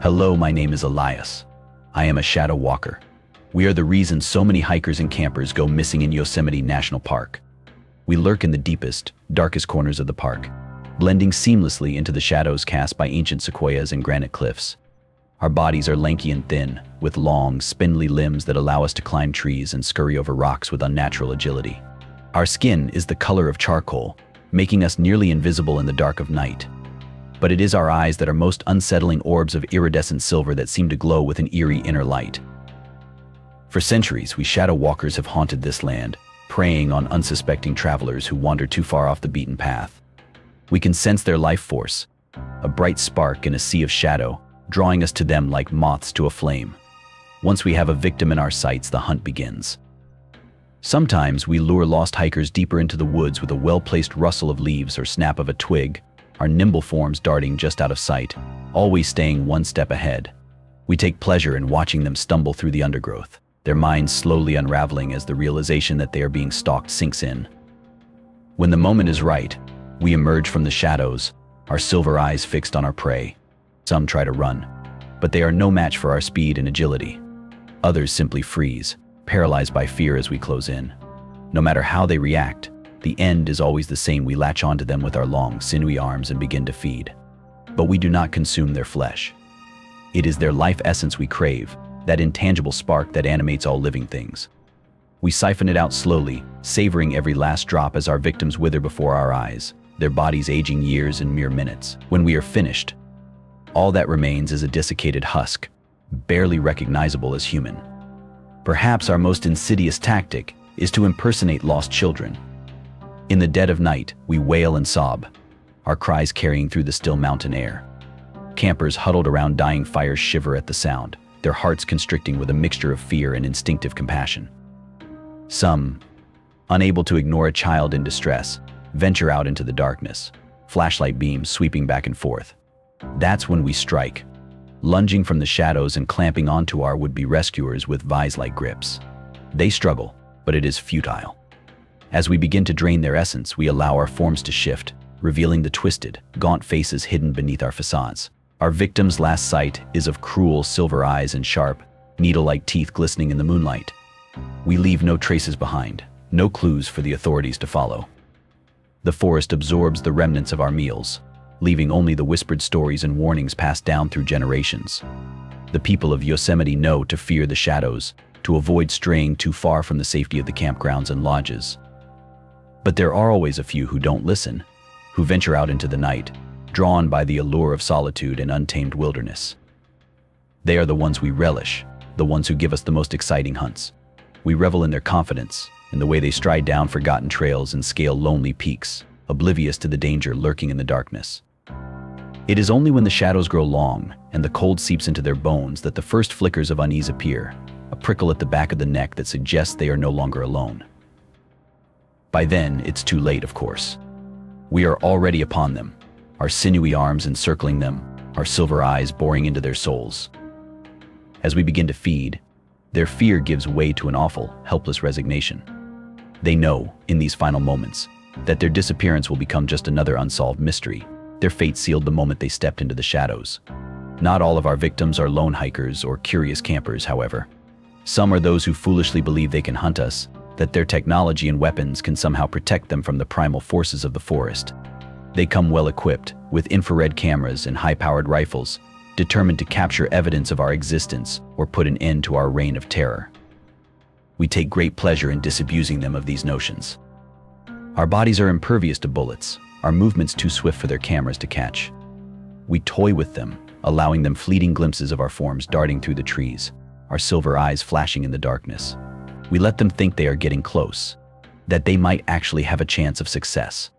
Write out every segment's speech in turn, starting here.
Hello, my name is Elias. I am a shadow walker. We are the reason so many hikers and campers go missing in Yosemite National Park. We lurk in the deepest, darkest corners of the park, blending seamlessly into the shadows cast by ancient sequoias and granite cliffs. Our bodies are lanky and thin, with long, spindly limbs that allow us to climb trees and scurry over rocks with unnatural agility. Our skin is the color of charcoal, making us nearly invisible in the dark of night. But it is our eyes that are most unsettling orbs of iridescent silver that seem to glow with an eerie inner light. For centuries, we shadow walkers have haunted this land, preying on unsuspecting travelers who wander too far off the beaten path. We can sense their life force, a bright spark in a sea of shadow, drawing us to them like moths to a flame. Once we have a victim in our sights, the hunt begins. Sometimes we lure lost hikers deeper into the woods with a well-placed rustle of leaves or snap of a twig, our nimble forms darting just out of sight, always staying one step ahead. We take pleasure in watching them stumble through the undergrowth, their minds slowly unraveling as the realization that they are being stalked sinks in. When the moment is right, we emerge from the shadows, our silver eyes fixed on our prey. Some try to run, but they are no match for our speed and agility. Others simply freeze, paralyzed by fear as we close in. No matter how they react, the end is always the same. We latch onto them with our long, sinewy arms and begin to feed. But we do not consume their flesh. It is their life essence we crave, that intangible spark that animates all living things. We siphon it out slowly, savoring every last drop as our victims wither before our eyes, their bodies aging years in mere minutes. When we are finished, all that remains is a desiccated husk, barely recognizable as human. Perhaps our most insidious tactic is to impersonate lost children. In the dead of night, we wail and sob, our cries carrying through the still mountain air. Campers huddled around dying fires shiver at the sound, their hearts constricting with a mixture of fear and instinctive compassion. Some, unable to ignore a child in distress, venture out into the darkness, flashlight beams sweeping back and forth. That's when we strike, lunging from the shadows and clamping onto our would-be rescuers with vise-like grips. They struggle, but it is futile. As we begin to drain their essence, we allow our forms to shift, revealing the twisted, gaunt faces hidden beneath our facades. Our victim's last sight is of cruel silver eyes and sharp, needle-like teeth glistening in the moonlight. We leave no traces behind, no clues for the authorities to follow. The forest absorbs the remnants of our meals, leaving only the whispered stories and warnings passed down through generations. The people of Yosemite know to fear the shadows, to avoid straying too far from the safety of the campgrounds and lodges. But there are always a few who don't listen, who venture out into the night, drawn by the allure of solitude and untamed wilderness. They are the ones we relish, the ones who give us the most exciting hunts. We revel in their confidence, in the way they stride down forgotten trails and scale lonely peaks, oblivious to the danger lurking in the darkness. It is only when the shadows grow long and the cold seeps into their bones that the first flickers of unease appear, a prickle at the back of the neck that suggests they are no longer alone. By then, it's too late, of course. We are already upon them, our sinewy arms encircling them, our silver eyes boring into their souls. As we begin to feed, their fear gives way to an awful, helpless resignation. They know, in these final moments, that their disappearance will become just another unsolved mystery, their fate sealed the moment they stepped into the shadows. Not all of our victims are lone hikers or curious campers, however. Some are those who foolishly believe they can hunt us, that their technology and weapons can somehow protect them from the primal forces of the forest. They come well-equipped, with infrared cameras and high-powered rifles, determined to capture evidence of our existence or put an end to our reign of terror. We take great pleasure in disabusing them of these notions. Our bodies are impervious to bullets, our movements too swift for their cameras to catch. We toy with them, allowing them fleeting glimpses of our forms darting through the trees, our silver eyes flashing in the darkness. We let them think they are getting close, that they might actually have a chance of success.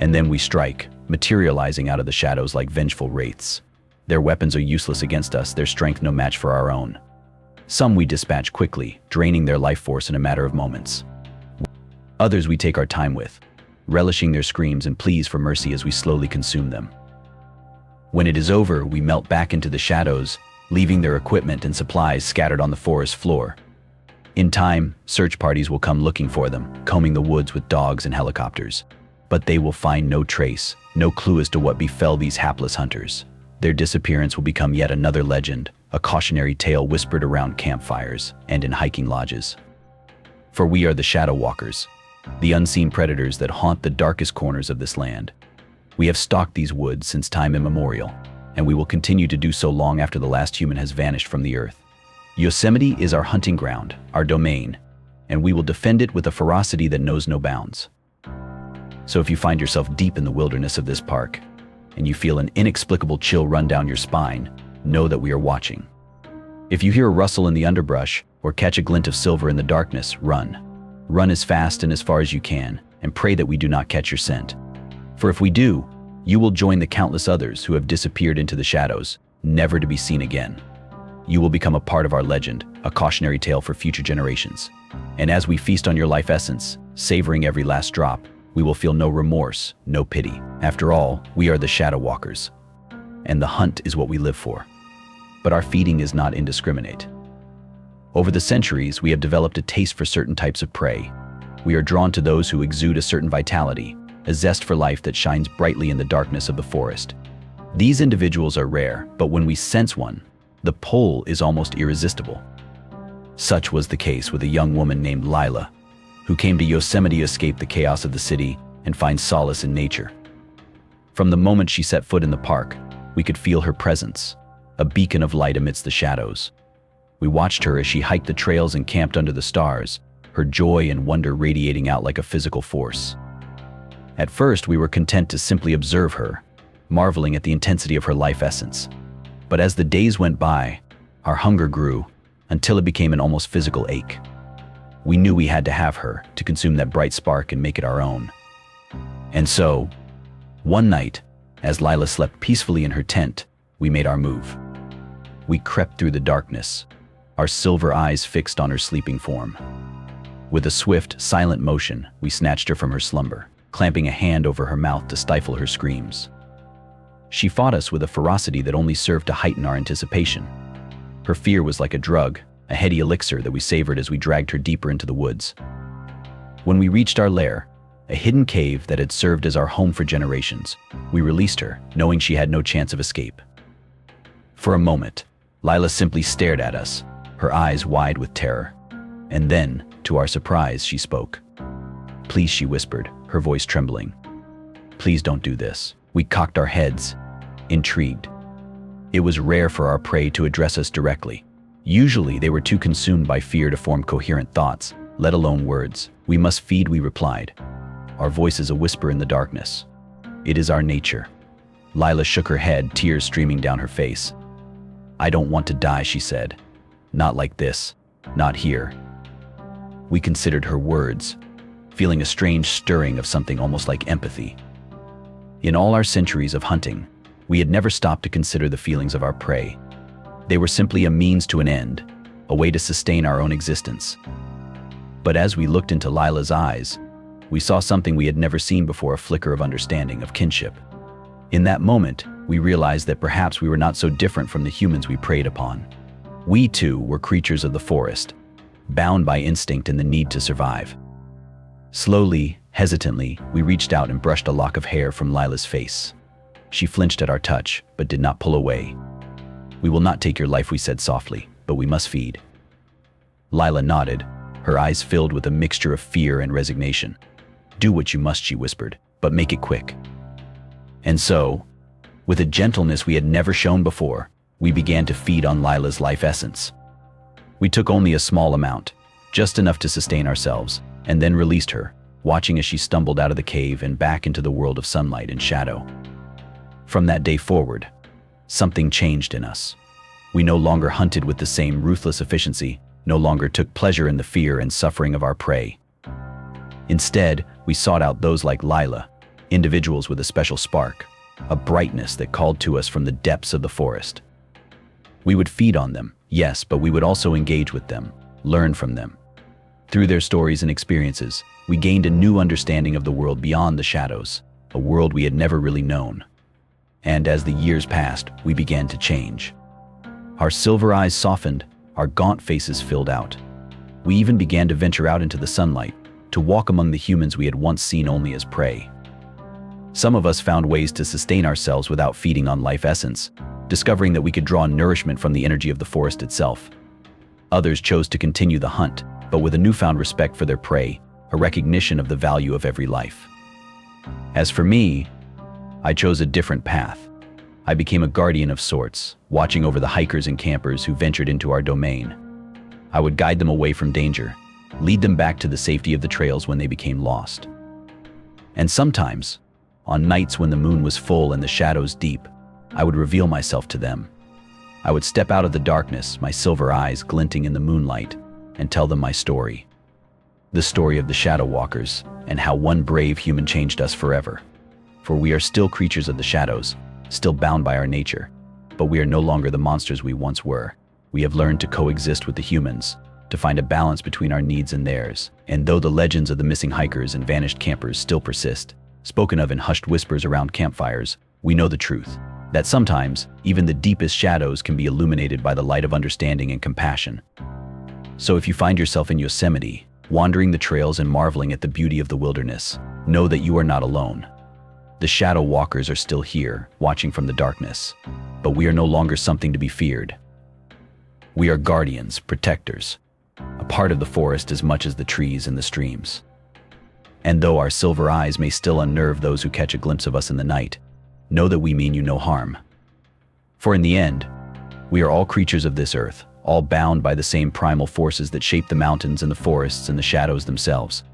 And then we strike, materializing out of the shadows like vengeful wraiths. Their weapons are useless against us, their strength no match for our own. Some we dispatch quickly, draining their life force in a matter of moments. Others we take our time with, relishing their screams and pleas for mercy as we slowly consume them. When it is over, we melt back into the shadows, leaving their equipment and supplies scattered on the forest floor. In time, search parties will come looking for them, combing the woods with dogs and helicopters. But they will find no trace, no clue as to what befell these hapless hunters. Their disappearance will become yet another legend, a cautionary tale whispered around campfires and in hiking lodges. For we are the Shadow Walkers, the unseen predators that haunt the darkest corners of this land. We have stalked these woods since time immemorial, and we will continue to do so long after the last human has vanished from the earth. Yosemite is our hunting ground, our domain, and we will defend it with a ferocity that knows no bounds. So if you find yourself deep in the wilderness of this park, and you feel an inexplicable chill run down your spine, know that we are watching. If you hear a rustle in the underbrush or catch a glint of silver in the darkness, run. Run as fast and as far as you can, and pray that we do not catch your scent. For if we do, you will join the countless others who have disappeared into the shadows, never to be seen again. You will become a part of our legend, a cautionary tale for future generations. And as we feast on your life essence, savoring every last drop, we will feel no remorse, no pity. After all, we are the Shadow Walkers, and the hunt is what we live for. But our feeding is not indiscriminate. Over the centuries, we have developed a taste for certain types of prey. We are drawn to those who exude a certain vitality, a zest for life that shines brightly in the darkness of the forest. These individuals are rare, but when we sense one, the pull is almost irresistible. Such was the case with a young woman named Lila, who came to Yosemite to escape the chaos of the city and find solace in nature. From the moment she set foot in the park, we could feel her presence, a beacon of light amidst the shadows. We watched her as she hiked the trails and camped under the stars, her joy and wonder radiating out like a physical force. At first, we were content to simply observe her, marveling at the intensity of her life essence. But as the days went by, our hunger grew until it became an almost physical ache. We knew we had to have her to consume that bright spark and make it our own. And so, one night, as Lila slept peacefully in her tent, we made our move. We crept through the darkness, our silver eyes fixed on her sleeping form. With a swift, silent motion, we snatched her from her slumber, clamping a hand over her mouth to stifle her screams. She fought us with a ferocity that only served to heighten our anticipation. Her fear was like a drug, a heady elixir that we savored as we dragged her deeper into the woods. When we reached our lair, a hidden cave that had served as our home for generations, we released her, knowing she had no chance of escape. For a moment, Lila simply stared at us, her eyes wide with terror. And then, to our surprise, she spoke. "Please," she whispered, her voice trembling. "Please don't do this." We cocked our heads, intrigued. It was rare for our prey to address us directly. Usually, they were too consumed by fear to form coherent thoughts, let alone words. "We must feed," we replied, our voices a whisper in the darkness. "It is our nature." Lila shook her head, tears streaming down her face. "I don't want to die," she said. "Not like this. Not here." We considered her words, feeling a strange stirring of something almost like empathy. In all our centuries of hunting, we had never stopped to consider the feelings of our prey. They were simply a means to an end, a way to sustain our own existence. But as we looked into Lila's eyes, we saw something we had never seen before, a flicker of understanding, of kinship. In that moment, we realized that perhaps we were not so different from the humans we preyed upon. We, too, were creatures of the forest, bound by instinct and the need to survive. Slowly, hesitantly, we reached out and brushed a lock of hair from Lila's face. She flinched at our touch, but did not pull away. "We will not take your life," we said softly, "but we must feed." Lila nodded, her eyes filled with a mixture of fear and resignation. "Do what you must," she whispered, "but make it quick." And so, with a gentleness we had never shown before, we began to feed on Lila's life essence. We took only a small amount, just enough to sustain ourselves, and then released her, watching as she stumbled out of the cave and back into the world of sunlight and shadow. From that day forward, something changed in us. We no longer hunted with the same ruthless efficiency, no longer took pleasure in the fear and suffering of our prey. Instead, we sought out those like Lila, individuals with a special spark, a brightness that called to us from the depths of the forest. We would feed on them, yes, but we would also engage with them, learn from them. Through their stories and experiences, we gained a new understanding of the world beyond the shadows, a world we had never really known. And as the years passed, we began to change. Our silver eyes softened, our gaunt faces filled out. We even began to venture out into the sunlight, to walk among the humans we had once seen only as prey. Some of us found ways to sustain ourselves without feeding on life essence, discovering that we could draw nourishment from the energy of the forest itself. Others chose to continue the hunt, but with a newfound respect for their prey, a recognition of the value of every life. As for me, I chose a different path. I became a guardian of sorts, watching over the hikers and campers who ventured into our domain. I would guide them away from danger, lead them back to the safety of the trails when they became lost. And sometimes, on nights when the moon was full and the shadows deep, I would reveal myself to them. I would step out of the darkness, my silver eyes glinting in the moonlight, and tell them my story. The story of the Shadow Walkers, and how one brave human changed us forever. For we are still creatures of the shadows, still bound by our nature, but we are no longer the monsters we once were. We have learned to coexist with the humans, to find a balance between our needs and theirs. And though the legends of the missing hikers and vanished campers still persist, spoken of in hushed whispers around campfires, we know the truth, that sometimes even the deepest shadows can be illuminated by the light of understanding and compassion. So if you find yourself in Yosemite, wandering the trails and marveling at the beauty of the wilderness, know that you are not alone. The Shadow Walkers are still here, watching from the darkness, but we are no longer something to be feared. We are guardians, protectors, a part of the forest as much as the trees and the streams. And though our silver eyes may still unnerve those who catch a glimpse of us in the night, know that we mean you no harm. For in the end, we are all creatures of this earth, all bound by the same primal forces that shape the mountains and the forests and the shadows themselves.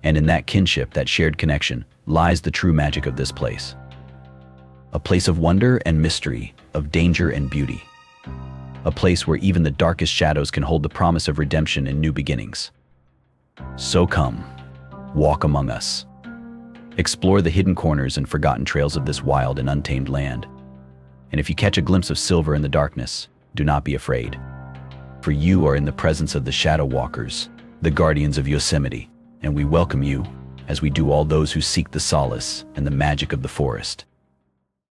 And in that kinship, that shared connection, lies the true magic of this place. A place of wonder and mystery, of danger and beauty. A place where even the darkest shadows can hold the promise of redemption and new beginnings. So come, walk among us. Explore the hidden corners and forgotten trails of this wild and untamed land. And if you catch a glimpse of silver in the darkness, do not be afraid. For you are in the presence of the Shadow Walkers, the guardians of Yosemite, and we welcome you, as we do all those who seek the solace and the magic of the forest.